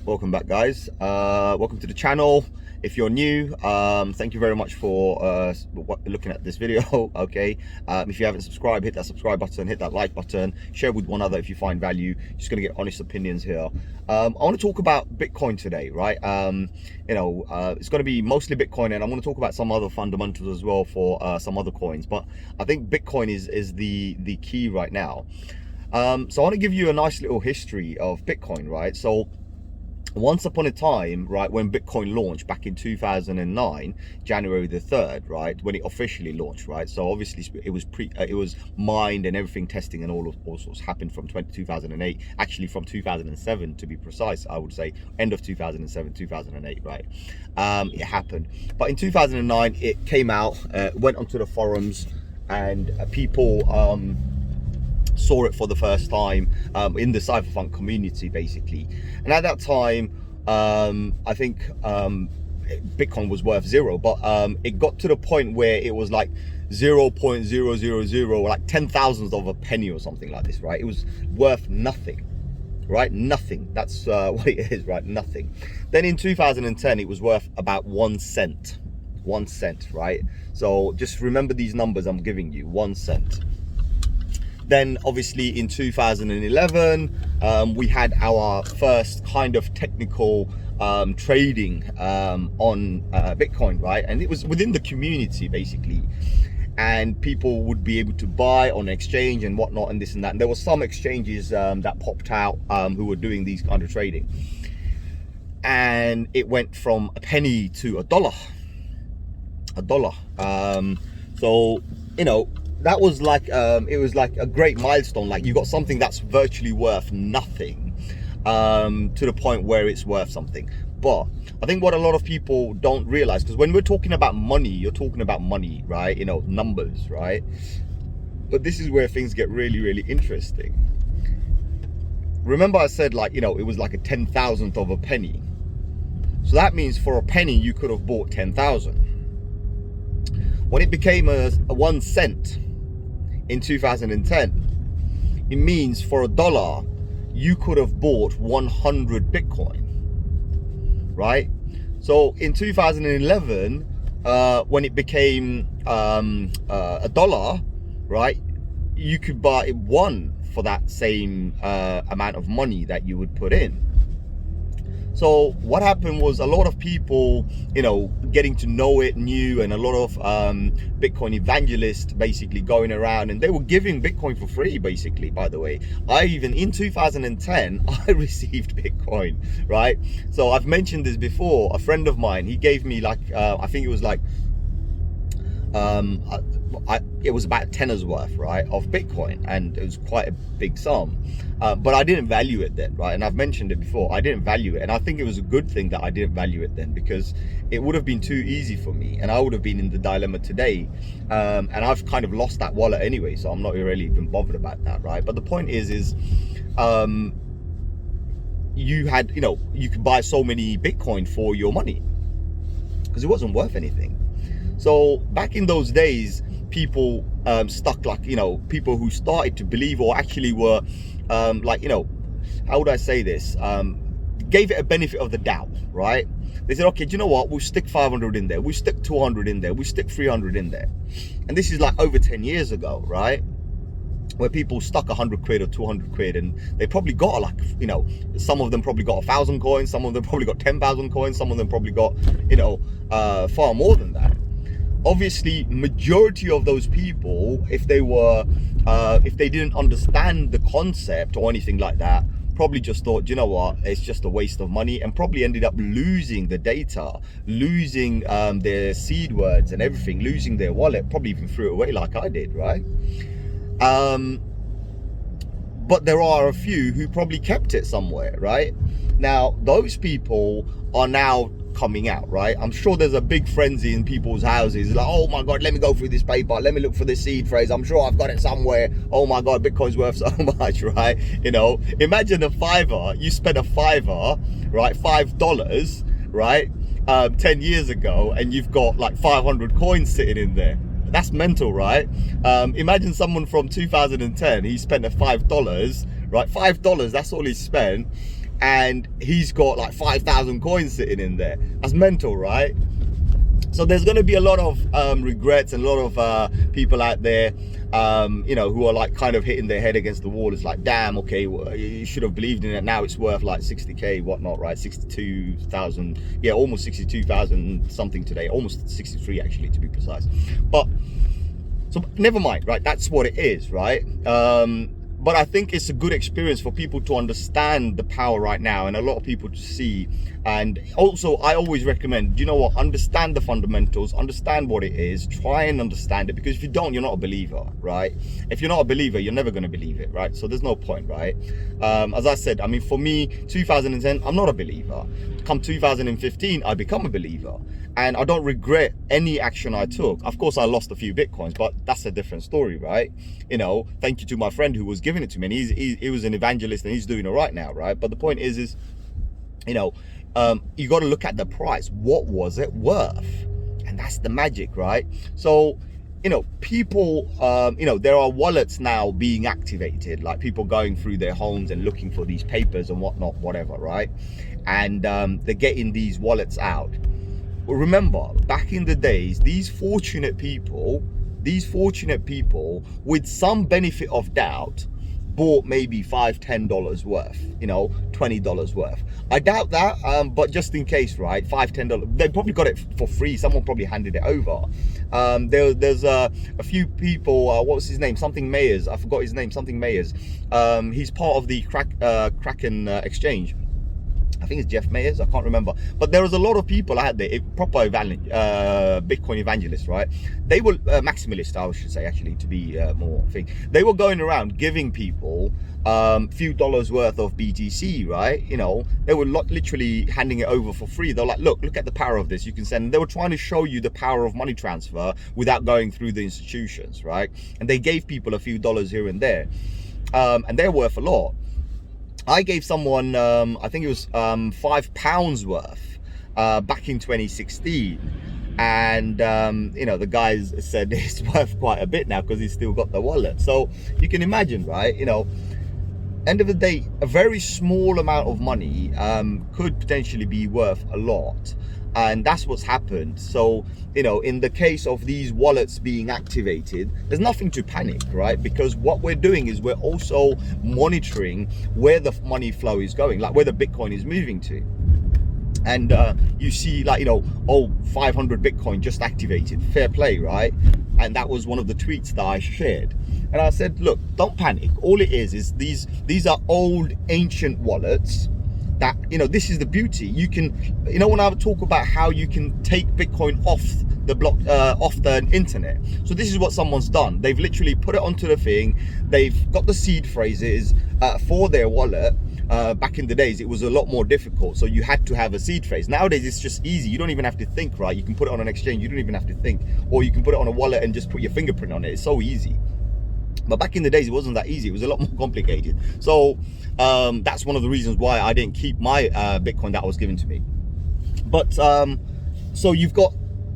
Welcome back, guys. Welcome to the channel. If you're new, thank you very much for looking at this video. Okay, if you haven't subscribed, hit that subscribe button, hit that like button, share with one other if you find value. Just gonna get honest opinions here. I want to talk about Bitcoin today, right? It's going to be mostly Bitcoin, and I want to talk about some other fundamentals as well for some other coins, but I think Bitcoin is the key right now. So I want to give you a nice little history of Bitcoin, right? So once upon a time, right, when Bitcoin launched back in 2009, January the 3rd, right, when it officially launched, right? So obviously it was mined and everything, testing and all sorts happened from 2008, actually from 2007 to be precise. I would say end of 2007, 2008, right? It happened, but in 2009 it came out, went onto the forums, and people saw it for the first time in the cypherpunk community, basically. And at that time, I think Bitcoin was worth zero, but it got to the point where it was like 0.000, like 10,000th of a penny or something like this, right? It was worth nothing, right? Nothing. That's what it is, right? Nothing. Then in 2010 it was worth about 1 cent. 1 cent, right? So just remember these numbers I'm giving you. 1 cent. Then obviously in 2011, we had our first kind of technical trading on Bitcoin, right? And it was within the community, basically. And people would be able to buy on exchange and whatnot and this and that. And there were some exchanges that popped out who were doing these kind of trading. And it went from a penny to a dollar. So, you know, that was like it was like a great milestone. Like, you got something that's virtually worth nothing to the point where it's worth something. But I think what a lot of people don't realize, because when we're talking about money, you're talking about money, right? You know, numbers, right? But this is where things get really, really interesting. Remember I said, like, you know, it was like a 10,000th of a penny. So that means for a penny you could have bought 10,000. When it became a 1 cent in 2010, it means for a dollar you could have bought 100 Bitcoin, right? So in 2011, when it became a dollar, right, you could buy one for that same amount of money that you would put in. So what happened was a lot of people, you know, getting to know it new, and a lot of Bitcoin evangelists basically going around, and they were giving Bitcoin for free, basically. By the way, in 2010, I received Bitcoin, right? So I've mentioned this before. A friend of mine, he gave me like, I think it was like, it was about 10's worth, right, of Bitcoin, and it was quite a big sum, but I didn't value it then, right? And I've mentioned it before, I didn't value it, and I think it was a good thing that I didn't value it then, because it would have been too easy for me, and I would have been in the dilemma today, and I've kind of lost that wallet anyway, so I'm not really even bothered about that, right? But the point is you had, you know, you could buy so many Bitcoin for your money because it wasn't worth anything. So back in those days, people stuck, like, you know, people who started to believe, or actually were like, you know, how would I say this, gave it a benefit of the doubt, right? They said, okay, do you know what, we'll stick 500 in there, we'll stick 200 in there, we'll stick 300 in there. And this is like over 10 years ago, right, where people stuck 100 quid or 200 quid, and they probably got, like, you know, some of them probably got 1,000 coins, some of them probably got 10,000 coins, some of them probably got, you know, far more than that. Obviously, majority of those people, if they didn't understand the concept or anything like that, probably just thought, you know what, it's just a waste of money, and probably ended up losing the data, losing their seed words and everything, losing their wallet, probably even threw it away like I did, right? But there are a few who probably kept it somewhere, right? Now, those people are now coming out, right? I'm sure there's a big frenzy in people's houses, like, oh my god, let me go through this paper, let me look for this seed phrase, I'm sure I've got it somewhere, oh my god, Bitcoin's worth so much, right? You know, imagine a fiver, you spent a fiver, right, $5, right, 10 years ago, and you've got like 500 coins sitting in there. That's mental, right? Imagine someone from 2010, he spent a $5, right? $5, that's all he spent. and he's got like 5,000 coins sitting in there. That's mental, right? So there's going to be a lot of regrets and a lot of people out there, you know, who are like kind of hitting their head against the wall. It's like, damn, okay, well, you should have believed in it. Now it's worth like 60k, whatnot, right? 62,000, yeah, almost 62,000 something today, almost 63 actually, to be precise. But so never mind, right? That's what it is, right? But I think it's a good experience for people to understand the power right now, and a lot of people to see. And also, I always recommend, you know what, understand the fundamentals, understand what it is, try and understand it, because if you don't, you're not a believer, right? If you're not a believer, you're never going to believe it, right? So there's no point, right? As I said, I mean, for me, 2010, I'm not a believer. Come 2015, I become a believer, and I don't regret any action I took. Of course, I lost a few Bitcoins, but that's a different story, right? You know, thank you to my friend who was giving it to me, and he was an evangelist, and he's doing it right now, right? But the point is, you know, you got to look at the price. What was it worth? And that's the magic, right? So, you know, people, you know, there are wallets now being activated, like people going through their homes and looking for these papers and whatnot, whatever, right? And they're getting these wallets out. But remember, back in the days, these fortunate people with some benefit of doubt bought maybe $5-10 worth, you know, $20 worth. I doubt that, but just in case, right? $5-10, they probably got it for free. Someone probably handed it over. There's a few people, what was his name? Something Mayers. I forgot his name. Something Mayers. He's part of the Kraken exchange. I think it's Jeff Mayers, I can't remember. But there was a lot of people out there, proper Bitcoin evangelists, right? They were maximalists, I should say, actually, to be more thing. They were going around giving people few dollars worth of BTC, right? You know, they were literally handing it over for free. They're like, look at the power of this. You can send. They were trying to show you the power of money transfer without going through the institutions, right? And they gave people a few dollars here and there, and they're worth a lot. I gave someone, I think it was £5 worth back in 2016. And, you know, the guys said it's worth quite a bit now because he's still got the wallet. So you can imagine, right? You know, end of the day, a very small amount of money could potentially be worth a lot. And that's what's happened. So, you know, in the case of these wallets being activated, there's nothing to panic, right? Because what we're doing is we're also monitoring where the money flow is going, like where the Bitcoin is moving to. And you see, like, you know, 500 Bitcoin just activated, fair play, right? And that was one of the tweets that I shared. And I said, look, don't panic. All it is these are old ancient wallets that, you know, this is the beauty. You can, you know, when I talk about how you can take Bitcoin off the block, off the internet. So this is what someone's done. They've literally put it onto the thing. They've got the seed phrases for their wallet. Back in the days, it was a lot more difficult. So you had to have a seed phrase. Nowadays, it's just easy. You don't even have to think, right? You can put it on an exchange. You don't even have to think. Or you can put it on a wallet and just put your fingerprint on it. It's so easy. But back in the days, it wasn't that easy. It was a lot more complicated. So that's one of the reasons why I didn't keep my Bitcoin that was given to me. But so you've got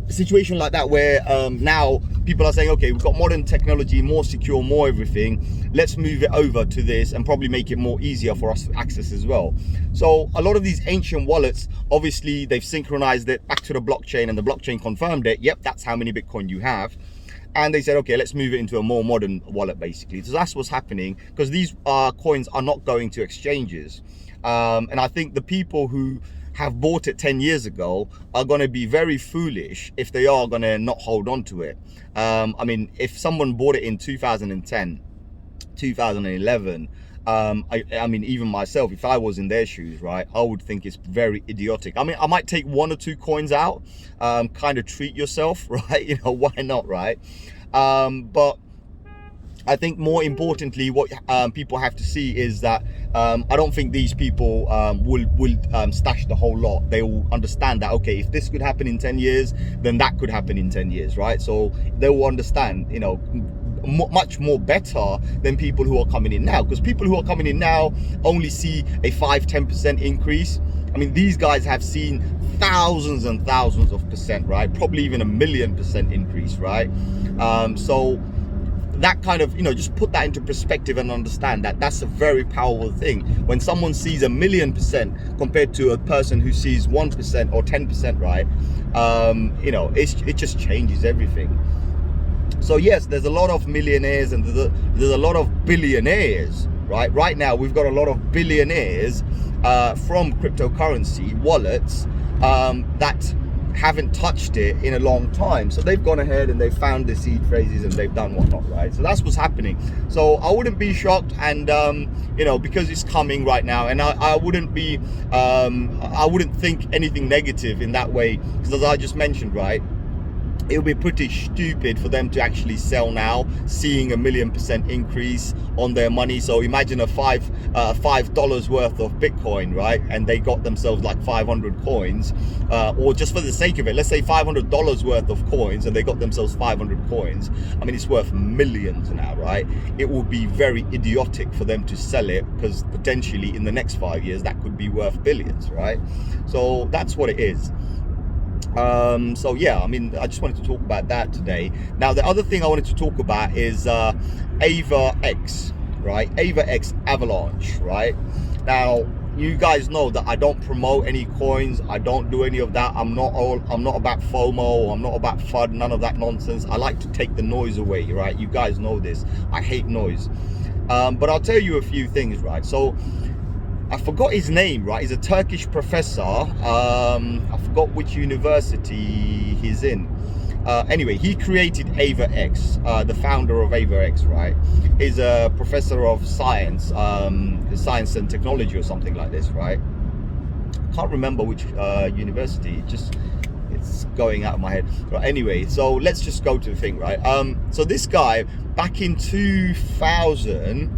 a situation like that where now people are saying, okay, we've got modern technology, more secure, more everything. Let's move it over to this and probably make it more easier for us to access as well. So a lot of these ancient wallets, obviously, they've synchronized it back to the blockchain, and the blockchain confirmed it. Yep, that's how many Bitcoin you have. And they said, okay, let's move it into a more modern wallet, basically. So that's what's happening, because these coins are not going to exchanges. And I think the people who have bought it 10 years ago are going to be very foolish if they are going to not hold on to it. I mean, if someone bought it in 2010, 2011, I mean, even myself, if I was in their shoes, right, I would think it's very idiotic. I mean, I might take 1 or 2 coins out, kind of treat yourself, right? You know, why not, right? But I think more importantly, what people have to see is that I don't think these people will stash the whole lot. They will understand that, okay, if this could happen in 10 years, then that could happen in 10 years, right? So they will understand, you know, much more better than people who are coming in now, because people who are coming in now only see a 5-10% increase. I mean, these guys have seen thousands and thousands of percent, right? Probably even 1,000,000% increase, right? So that kind of, just put that into perspective and understand that that's a very powerful thing. When someone sees 1,000,000% compared to a person who sees 1% or 10%, right? It just changes everything. So yes, there's a lot of millionaires and there's a lot of billionaires, right? Right now, we've got a lot of billionaires from cryptocurrency wallets that haven't touched it in a long time. So they've gone ahead and they've found the seed phrases and they've done whatnot, right? So that's what's happening. So I wouldn't be shocked, and because it's coming right now, and I wouldn't be I wouldn't think anything negative in that way, because as I just mentioned, right, it would be pretty stupid for them to actually sell now, seeing 1,000,000% increase on their money. So imagine a $5 worth of Bitcoin, right? And they got themselves like 500 coins, or just for the sake of it, let's say $500 worth of coins, and they got themselves 500 coins. I mean, it's worth millions now, right? It would be very idiotic for them to sell it, because potentially in the next 5 years that could be worth billions, right? So that's what it is. So yeah, I mean, I just wanted to talk about that today. Now, the other thing I wanted to talk about is AvaX, right? AvaX Avalanche, right? Now, you guys know that I don't promote any coins. I don't do any of that. I'm not about FOMO. I'm not about FUD. None of that nonsense. I like to take the noise away, right? You guys know this. I hate noise. But I'll tell you a few things, right? So I forgot his name, right? He's a Turkish professor. I forgot which university he's in. Anyway, he created AvaX, the founder of AvaX, right? He's a professor of science, science and technology or something like this, right? I can't remember which university, it's going out of my head. But anyway, so let's just go to the thing, right? So this guy, back in 2000,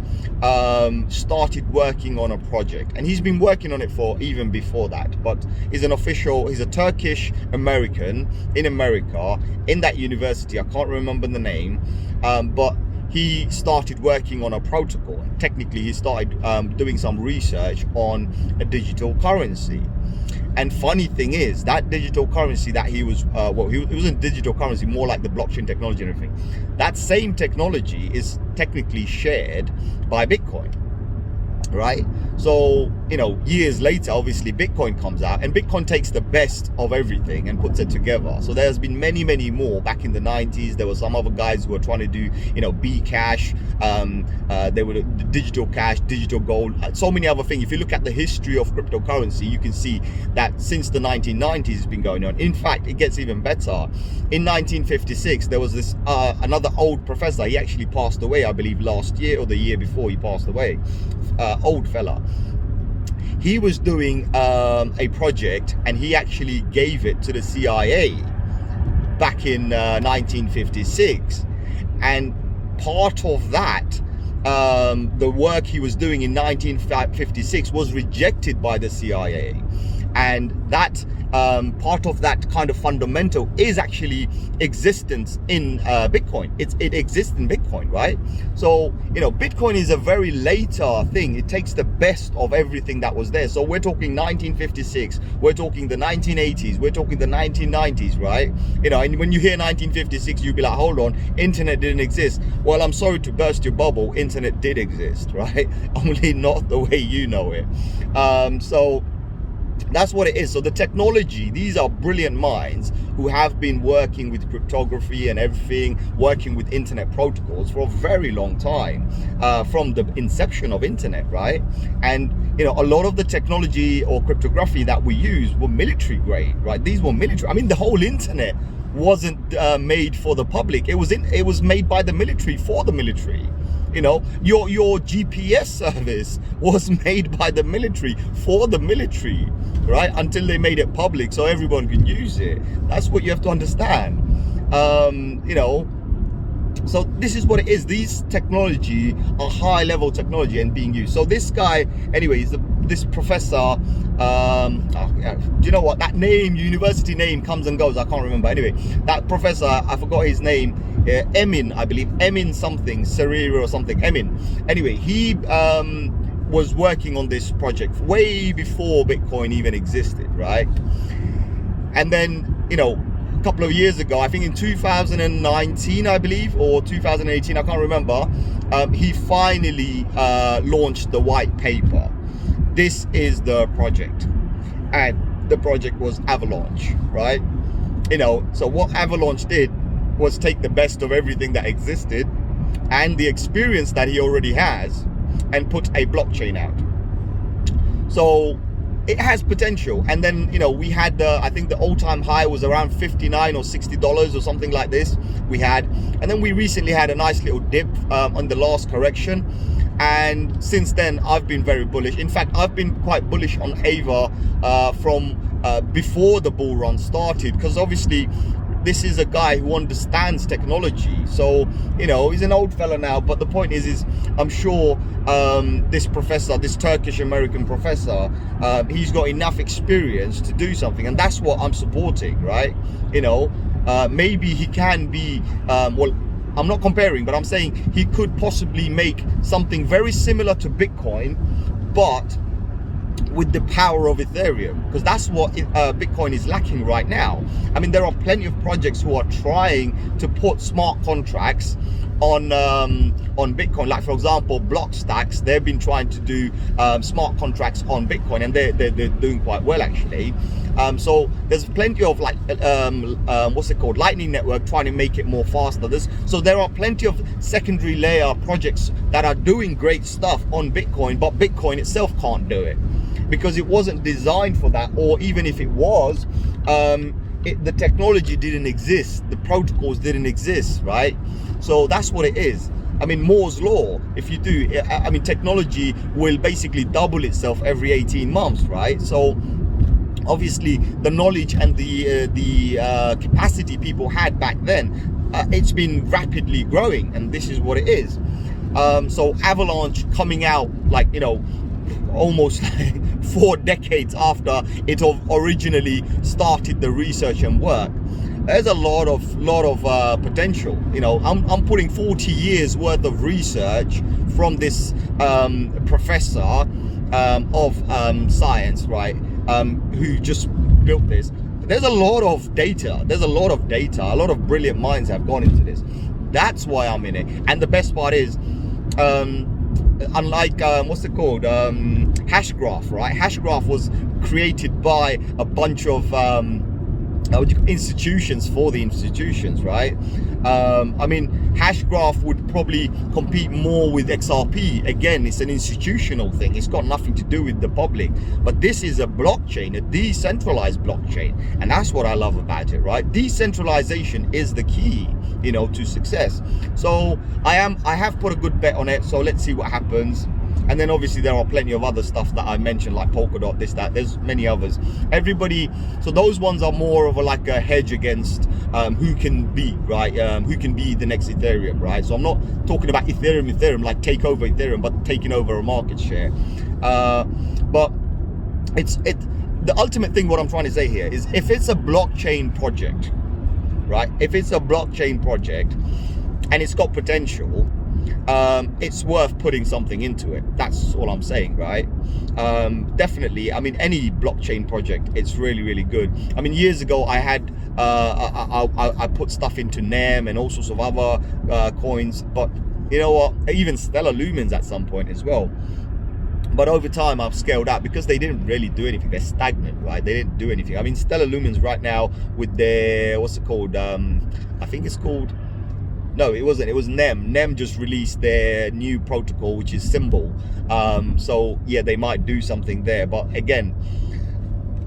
started working on a project, and he's been working on it for even before that, but he's a Turkish American in America, in that university. I can't remember the name, but he started working on a protocol. Technically, he started doing some research on a digital currency. And funny thing is, that digital currency that he was, it wasn't digital currency, more like the blockchain technology and everything. That same technology is technically shared by Bitcoin, right? So, years later, obviously Bitcoin comes out, and Bitcoin takes the best of everything and puts it together. So there's been many, many more. Back in the 90s, there were some other guys who were trying to do, Bcash, they were digital cash, digital gold, so many other things. If you look at the history of cryptocurrency, you can see that since the 1990s it's been going on. In fact, it gets even better. In 1956, there was this another old professor. He actually passed away, I believe, last year or the year before he passed away. Old fella. He was doing a project, and he actually gave it to the CIA back in 1956. And part of that, the work he was doing in 1956 was rejected by the CIA. And that part of that kind of fundamental is actually existence in Bitcoin. It exists in Bitcoin, right? So, Bitcoin is a very later thing. It takes the best of everything that was there. So we're talking 1956, we're talking the 1980s, we're talking the 1990s, right? And when you hear 1956, you'll be like, hold on, internet didn't exist. Well, I'm sorry to burst your bubble, internet did exist, right? Only not the way you know it. So that's what it is. So the technology, these are brilliant minds who have been working with cryptography and everything, working with internet protocols for a very long time, from the inception of internet, right? And a lot of the technology or cryptography that we use were military grade, right? These were military. I mean, the whole internet wasn't made for the public. It was made by the military for the military. Your GPS service was made by the military for the military, right? Until they made it public so everyone could use it. That's what you have to understand. So this is what it is. These technology are high level technology and being used. So this guy, anyways, this professor, do you know what, that name, university name comes and goes. I can't remember. Anyway, that professor, I forgot his name. Emin, I believe, Emin something, Serira or something, Emin. Anyway, he was working on this project way before Bitcoin even existed, right? And then, couple of years ago, I think in 2019, I believe, or 2018, I can't remember, he finally launched the white paper. This is the project, and the project was Avalanche, right? You know, so what Avalanche did was take the best of everything that existed and the experience that he already has and put a blockchain out. So it has potential. And then, you know, we had I think the all-time high was around $59 or $60 or something like this we had. And then we recently had a nice little dip on the last correction. And since then, I've been very bullish. In fact, I've been quite bullish on Ava from before the bull run started, because obviously this is a guy who understands technology. So, you know, he's an old fella now, but the point is I'm sure this professor, this Turkish American professor, he's got enough experience to do something, and that's what I'm supporting, right? You know, maybe he can be, well, I'm not comparing, but I'm saying he could possibly make something very similar to Bitcoin, but with the power of Ethereum, because that's what Bitcoin is lacking right now. I mean, there are plenty of projects who are trying to put smart contracts on Bitcoin. Like, for example, Blockstacks, they've been trying to do smart contracts on Bitcoin, and they're doing quite well, actually. So there's plenty of, like, what's it called, Lightning Network, trying to make it more faster. So there are plenty of secondary layer projects that are doing great stuff on Bitcoin, but Bitcoin itself can't do it because it wasn't designed for that. Or even if it was, the technology didn't exist, the protocols didn't exist, right? So that's what it is. I mean, Moore's law, if you do, I mean, technology will basically double itself every 18 months, right? So obviously the knowledge and the capacity people had back then, it's been rapidly growing, and this is what it is. So Avalanche coming out, like, you know, almost like 4 decades after it originally started the research and work, there's a lot of potential. You know, I'm putting 40 years worth of research from this professor of science, right, who just built this. There's a lot of data, a lot of brilliant minds have gone into this. That's why I'm in it. And the best part is, unlike what's it called, Hashgraph, right? Hashgraph was created by a bunch of institutions for the institutions, right? I mean, Hashgraph would probably compete more with XRP. Again, it's an institutional thing. It's got nothing to do with the public. But this is a blockchain, a decentralized blockchain. And that's what I love about it, right? Decentralization is the key, you know, to success. So I have put a good bet on it. So let's see what happens. And then obviously there are plenty of other stuff that I mentioned, like Polkadot, this, that. There's many others. Everybody, so those ones are more of like a hedge against who can be, right? Who can be the next Ethereum, right? So I'm not talking about Ethereum, like take over Ethereum, but taking over a market share. But the ultimate thing, what I'm trying to say here is, if it's a blockchain project, right? If it's a blockchain project and it's got potential, it's worth putting something into it. That's all I'm saying, right? Definitely. I mean, any blockchain project, it's really, really good. I mean, years ago I had I put stuff into NEM and all sorts of other coins, but you know what, even Stellar Lumens at some point as well. But over time I've scaled out because they didn't really do anything. They're stagnant, right? They didn't do anything. I mean, Stellar Lumens right now with their, what's it called, I think it's called, no, it wasn't. It was NEM. NEM just released their new protocol, which is Symbol. So yeah, they might do something there. But again,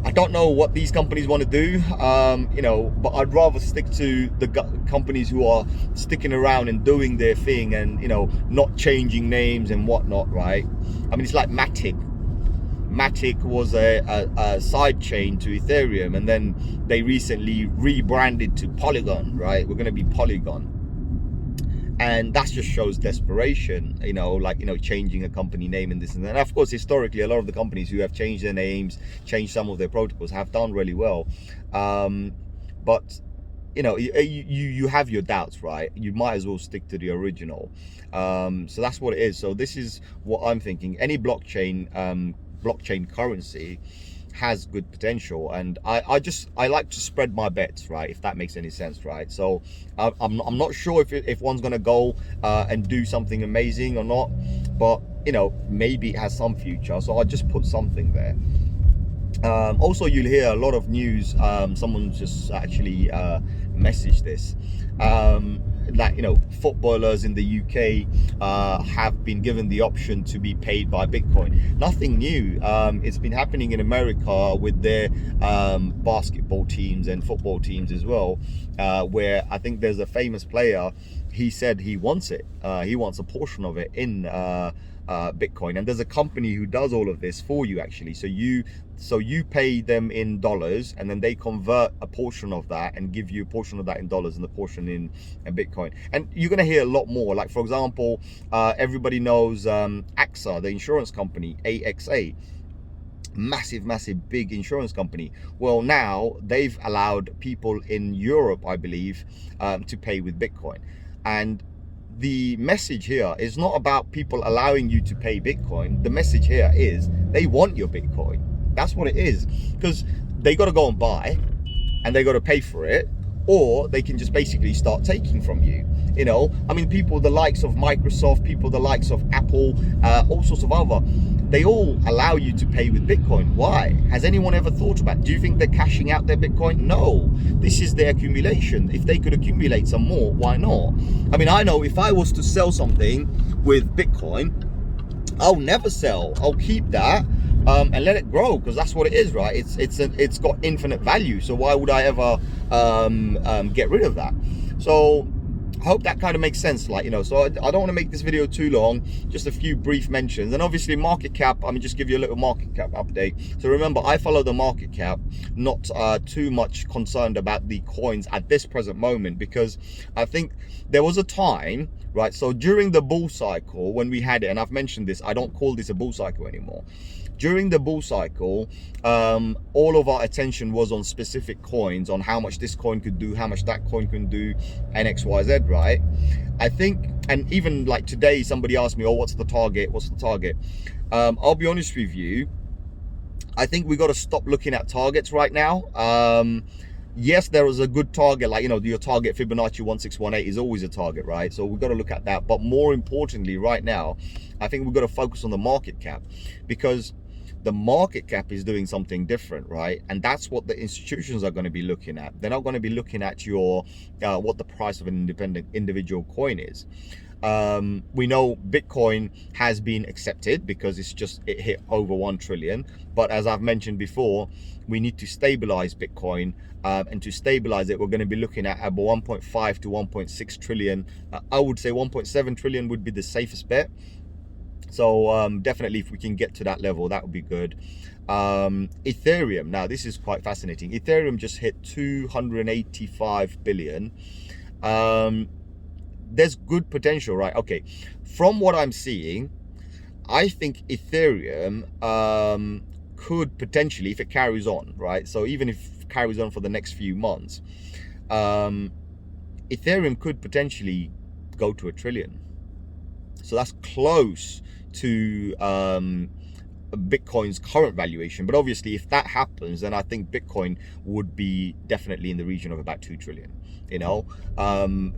I don't know what these companies want to do. You know, but I'd rather stick to the companies who are sticking around and doing their thing, and you know, not changing names and whatnot, right? I mean, it's like Matic. Matic was a side chain to Ethereum, and then they recently rebranded to Polygon, right? We're going to be Polygon. And that just shows desperation, you know, like, you know, changing a company name and this and that. And of course, historically, a lot of the companies who have changed their names, changed some of their protocols, have done really well. But, you know, you have your doubts, right? You might as well stick to the original. So that's what it is. So this is what I'm thinking. Any blockchain currency has good potential, and I like to spread my bets, right, if that makes any sense, right? So I'm not sure if one's gonna go and do something amazing or not, but you know, maybe it has some future, so I just put something there. Also, you'll hear a lot of news. Someone just actually messaged this, that, you know, footballers in the UK have been given the option to be paid by Bitcoin. Nothing new. It's been happening in America with their basketball teams and football teams as well, where I think there's a famous player. He said he wants it. He wants a portion of it in Bitcoin, and there's a company who does all of this for you, actually. So you pay them in dollars, and then they convert a portion of that and give you a portion of that in dollars and a portion in Bitcoin. And you're going to hear a lot more. Like, for example, everybody knows AXA, the insurance company, AXA. Massive big insurance company. Well, now they've allowed people in Europe, I believe, to pay with Bitcoin. And the message here is not about people allowing you to pay Bitcoin. The message here is they want your Bitcoin. That's what it is, because they got to go and buy, and they got to pay for it, or they can just basically start taking from you. You know, I mean, people the likes of Microsoft, people the likes of Apple, all sorts of other, they all allow you to pay with Bitcoin. Why? Has anyone ever thought about, do you think they're cashing out their Bitcoin? No, this is their accumulation. If they could accumulate some more, why not? I mean, I know if I was to sell something with Bitcoin, I'll never sell. I'll keep that and let it grow, because that's what it is, right? It's got infinite value. So why would I ever get rid of that? So I hope that kind of makes sense. Like, you know, so I don't want to make this video too long, just a few brief mentions. And obviously market cap, I mean, just give you a little market cap update. So remember, I follow the market cap, not too much concerned about the coins at this present moment, because I think there was a time, right? So during the bull cycle, when we had it, and I've mentioned this, I don't call this a bull cycle anymore. During the bull cycle, all of our attention was on specific coins, on how much this coin could do, how much that coin can do, and X, Y, Z, right? I think, and even like today, somebody asked me, oh, what's the target? What's the target? I'll be honest with you. I think we got to stop looking at targets right now. Yes, there is a good target, like, you know, your target Fibonacci 1618 is always a target, right? So we've got to look at that. But more importantly, right now, I think we've got to focus on the market cap, because the market cap is doing something different, right? And that's what the institutions are going to be looking at. They're not going to be looking at your what the price of an independent individual coin is. We know Bitcoin has been accepted because it hit over 1 trillion. But as I've mentioned before, we need to stabilize Bitcoin, and to stabilize it, we're going to be looking at about 1.5 to 1.6 trillion. I would say 1.7 trillion would be the safest bet. So definitely, if we can get to that level, that would be good. Ethereum, now this is quite fascinating. Ethereum just hit 285 billion. There's good potential, right? Okay, from what I'm seeing, I think Ethereum could potentially, if it carries on, right? So even if it carries on for the next few months, Ethereum could potentially go to 1 trillion. So that's close to Bitcoin's current valuation. But obviously, if that happens, then I think Bitcoin would be definitely in the region of about 2 trillion, you know.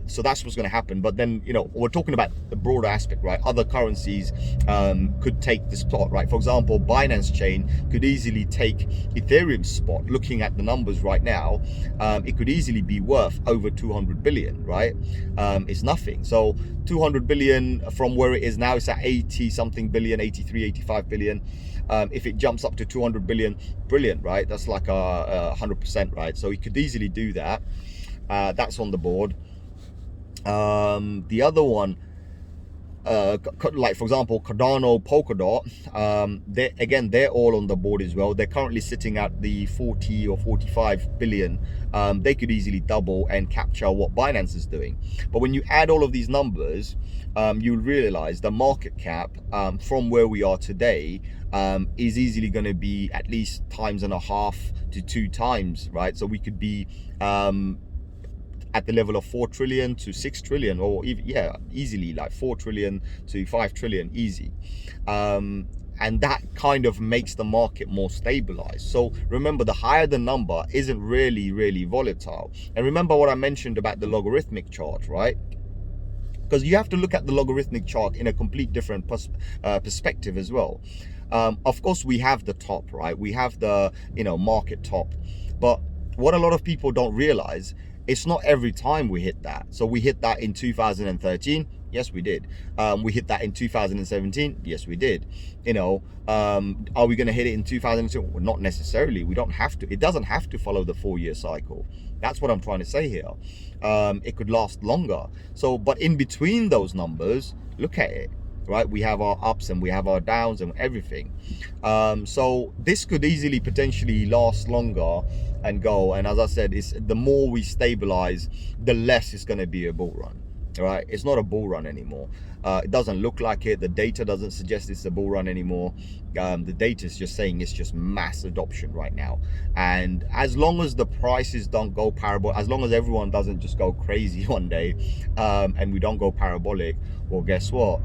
So that's what's going to happen. But then, you know, we're talking about the broader aspect, right? Other currencies could take the spot, right? For example, Binance Chain could easily take Ethereum's spot. Looking at the numbers right now, it could easily be worth over 200 billion, right? It's nothing. So 200 billion from where it is now, it's at 80 something billion, 83, 85 billion. If it jumps up to 200 billion, brilliant, right? That's like 100%, right? So it could easily do that. That's on the board. The other one, like for example, Cardano, Polkadot, they're all on the board as well. They're currently sitting at the 40 or 45 billion. They could easily double and capture what Binance is doing. But when you add all of these numbers, you'll realize the market cap from where we are today is easily going to be at least 1.5 to 2 times, right? So we could be at the level of 4 trillion to 6 trillion, or even, yeah, easily like 4 trillion to 5 trillion, easy. and that kind of makes the market more stabilized. So remember, the higher the number isn't really volatile. And remember what I mentioned about the logarithmic chart, right? Because you have to look at the logarithmic chart in a complete different perspective as well. Of course, we have the top, right? We have the, market top. But what a lot of people don't realize, it's not every time we hit that. So we hit that in 2013. Yes, we did. We hit that in 2017. Yes, we did. Are we going to hit it in 2002? Well, not necessarily. We don't have to. It doesn't have to follow the 4-year cycle. That's what I'm trying to say here. It could last longer. So, but in between those numbers, look at it, right? We have our ups and we have our downs and everything. So this could easily potentially last longer and go. And as I said, it's the more we stabilize, the less it's going to be a bull run. Right, it's not a bull run anymore. It doesn't look like it. The data doesn't suggest it's a bull run anymore. The data is just saying it's just mass adoption right now. And as long as the prices don't go parabolic, as long as everyone doesn't just go crazy one day, and we don't go parabolic, well, guess what?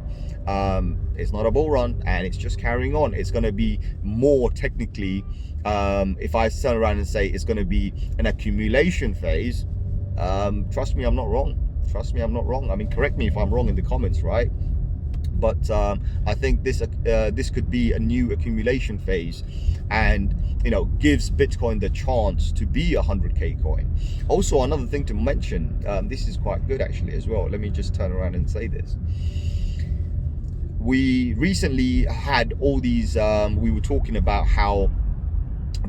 It's not a bull run, and it's just carrying on. It's going to be more technically, if I turn around and say it's going to be an accumulation phase, trust me, I'm not wrong. Trust me, I'm not wrong. I mean, correct me if I'm wrong in the comments, right? But I think this could be a new accumulation phase, and gives Bitcoin the chance to be a 100K coin. Also, another thing to mention, this is quite good actually as well. Let me just turn around and say this. We recently had all these. We were talking about how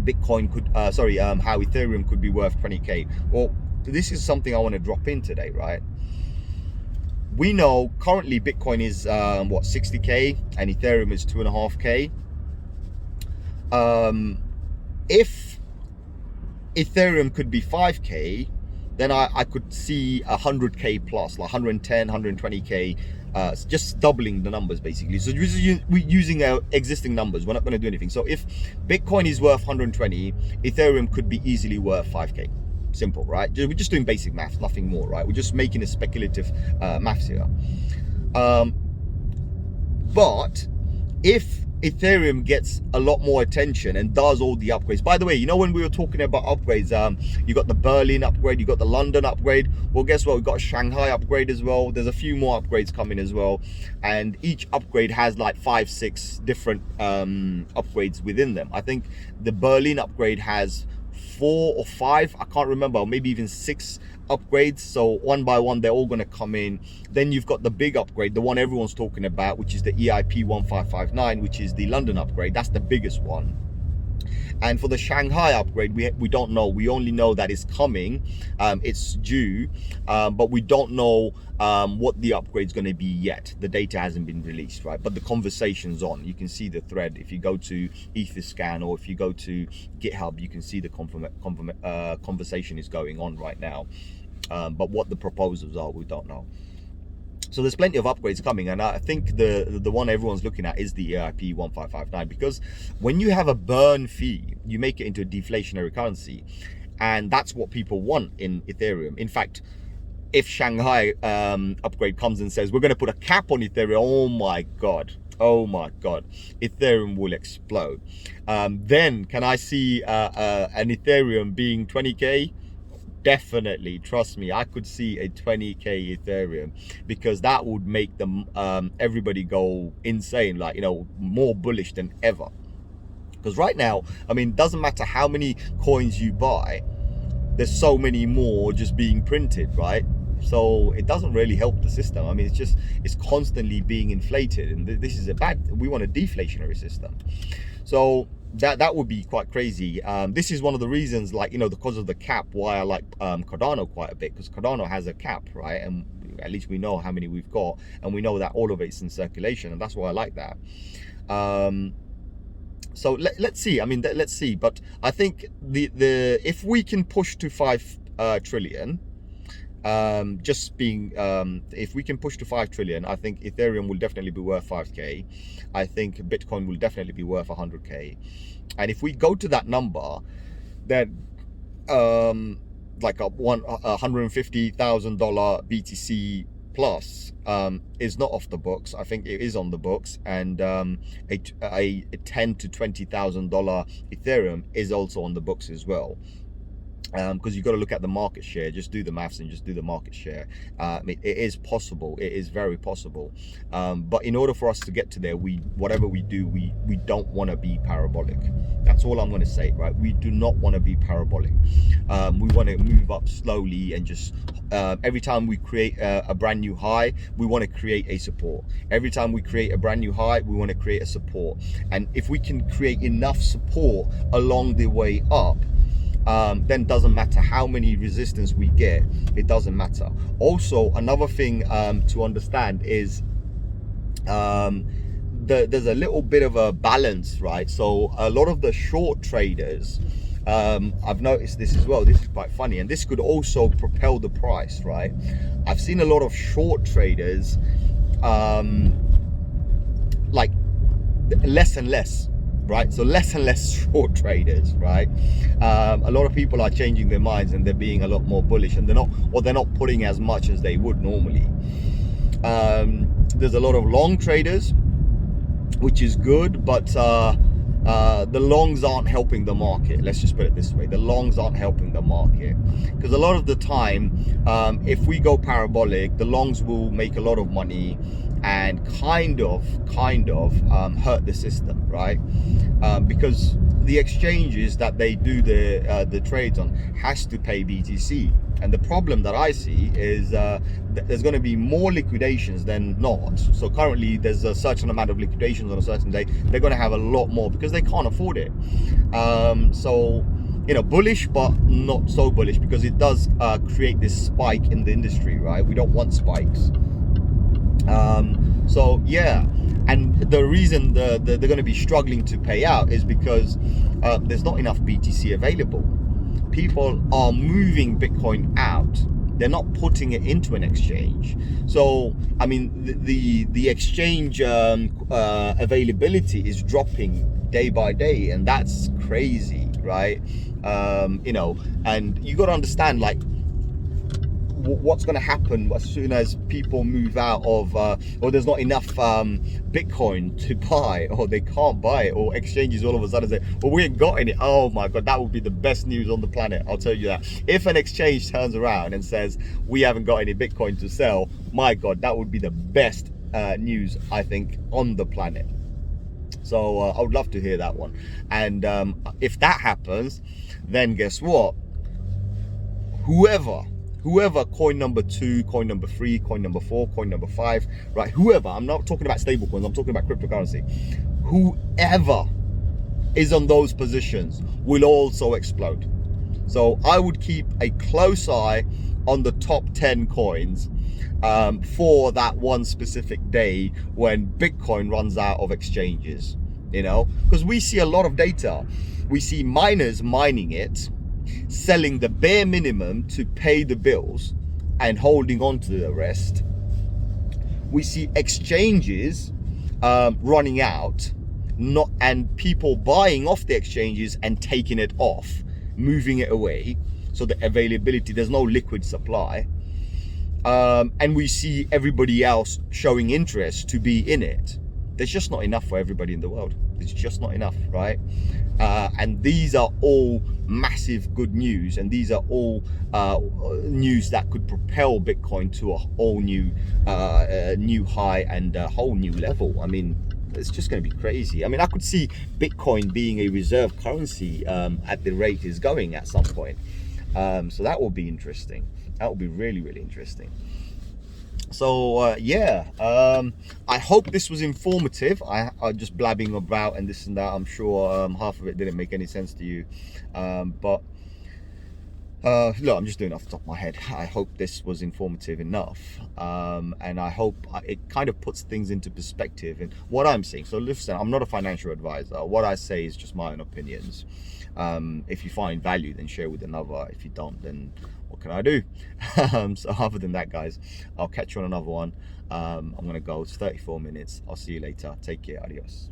Bitcoin could, how Ethereum could be worth 20K. Well, this is something I want to drop in today, right? We know currently Bitcoin is 60K and Ethereum is 2.5K. If Ethereum could be 5K, then I could see 100K plus, like 110, 120K, just doubling the numbers basically. So we're using our existing numbers. We're not going to do anything. So if Bitcoin is worth 120, Ethereum could be easily worth 5K. Simple, right? We're just doing basic maths, nothing more, right? We're just making a speculative maths here. But if Ethereum gets a lot more attention and does all the upgrades, by the way, when we were talking about upgrades, you got the Berlin upgrade, you got the London upgrade. Well, guess what? We've got a Shanghai upgrade as well. There's a few more upgrades coming as well, and each upgrade has like 5-6 different upgrades within them. I think the Berlin upgrade has 4 or 5, I can't remember, or maybe even 6 upgrades. So one by one they're all going to come in. Then you've got the big upgrade, the one everyone's talking about, which is the EIP 1559, which is the London upgrade. That's the biggest one. And for the Shanghai upgrade, we don't know. We only know that it's coming, it's due, but we don't know what the upgrade's going to be yet. The data hasn't been released, right? But the conversation's on. You can see the thread. If you go to Etherscan or if you go to GitHub, you can see the conversation is going on right now. But what the proposals are, we don't know. So there's plenty of upgrades coming, and I think the one everyone's looking at is the EIP 1559, because when you have a burn fee, you make it into a deflationary currency, and that's what people want in Ethereum. In fact, if Shanghai upgrade comes and says we're going to put a cap on Ethereum, oh my god, Ethereum will explode. Then can I see an Ethereum being 20K? Definitely, trust me, I could see a 20K Ethereum, because that would make them everybody go insane, like more bullish than ever. Because right now, I mean, doesn't matter how many coins you buy, there's so many more just being printed, right? So it doesn't really help the system. I mean, it's constantly being inflated, and this is we want a deflationary system. So that would be quite crazy. This is one of the reasons, like, because of the cap, why I like Cardano quite a bit, because Cardano has a cap, right? And at least we know how many we've got, and we know that all of it's in circulation, and that's why I like that. So let's see. I mean, let's see. But I think if we can push to 5 trillion, if we can push to 5 trillion, I think Ethereum will definitely be worth 5K. I think Bitcoin will definitely be worth 100K. And if we go to that number, then like a $150,000 BTC plus is not off the books. I think it is on the books, and a $10,000 to $20,000 Ethereum is also on the books as well. Because you've got to look at the market share. Just do the maths and just do the market share. It is possible. It is very possible. But in order for us to get to there, whatever we do, we don't want to be parabolic. That's all I'm going to say, right? We do not want to be parabolic. We want to move up slowly and just every time we create a brand new high, we want to create a support. Every time we create a brand new high, we want to create a support. And if we can create enough support along the way up, then doesn't matter how many resistance we get, it doesn't matter. Also, another thing to understand is there's a little bit of a balance, right? So a lot of the short traders, I've noticed this as well, this is quite funny, and this could also propel the price, right? I've seen a lot of short traders like less and less, right? So less and less short traders, right? A lot of people are changing their minds and they're being a lot more bullish, and they're not putting as much as they would normally. There's a lot of long traders, which is good, but the longs aren't helping the market. Let's just put it this way: the longs aren't helping the market, because a lot of the time, if we go parabolic, the longs will make a lot of money and kind of hurt the system, right? Because the exchanges that they do the trades on has to pay BTC, and the problem that I see is there's going to be more liquidations than not. So currently there's a certain amount of liquidations on a certain day. They're going to have a lot more because they can't afford it. So, you know, bullish but not so bullish, because it does create this spike in the industry, right? We don't want spikes. So yeah, and the reason they're going to be struggling to pay out is because there's not enough BTC available. People are moving Bitcoin out. They're not putting it into an exchange. So I mean, the exchange availability is dropping day by day, and that's crazy, right? You know, and you got to understand, like, what's going to happen as soon as people move out of or there's not enough Bitcoin to buy, or they can't buy it, or exchanges all of a sudden say, well, we ain't got any. Oh my god, that would be the best news on the planet, I'll tell you that. If an exchange turns around and says we haven't got any Bitcoin to sell, my god, that would be the best news, I think, on the planet. So I would love to hear that one. And if that happens, then guess what? Whoever coin number 2, coin number 3, coin number 4, coin number 5, right? Whoever, I'm not talking about stable coins, I'm talking about cryptocurrency. Whoever is on those positions will also explode. So I would keep a close eye on the top 10 coins for that one specific day when Bitcoin runs out of exchanges, you know, because we see a lot of data. We see miners mining it, selling the bare minimum to pay the bills and holding on to the rest. We see exchanges running out, and people buying off the exchanges and taking it off, moving it away. So the availability, there's no liquid supply. And we see everybody else showing interest to be in it. There's just not enough for everybody in the world. It's just not enough, right? And these are all massive good news, and these are all news that could propel Bitcoin to a whole new high and a whole new level. I mean, it's just going to be crazy. I mean, I could see Bitcoin being a reserve currency at the rate it's going at some point. So that will be interesting. That will be really, really interesting. So yeah, I hope this was informative. I just blabbing about and this and that. I'm sure half of it didn't make any sense to you, but look, I'm just doing it off the top of my head. I hope this was informative enough, and I hope it kind of puts things into perspective in what I'm saying. So listen, I'm not a financial advisor. What I say is just my own opinions. If you find value, then share with another. If you don't, then what can I do? So other than that, guys, I'll catch you on another one. I'm gonna go. It's 34 minutes. I'll see you later. Take care. Adios.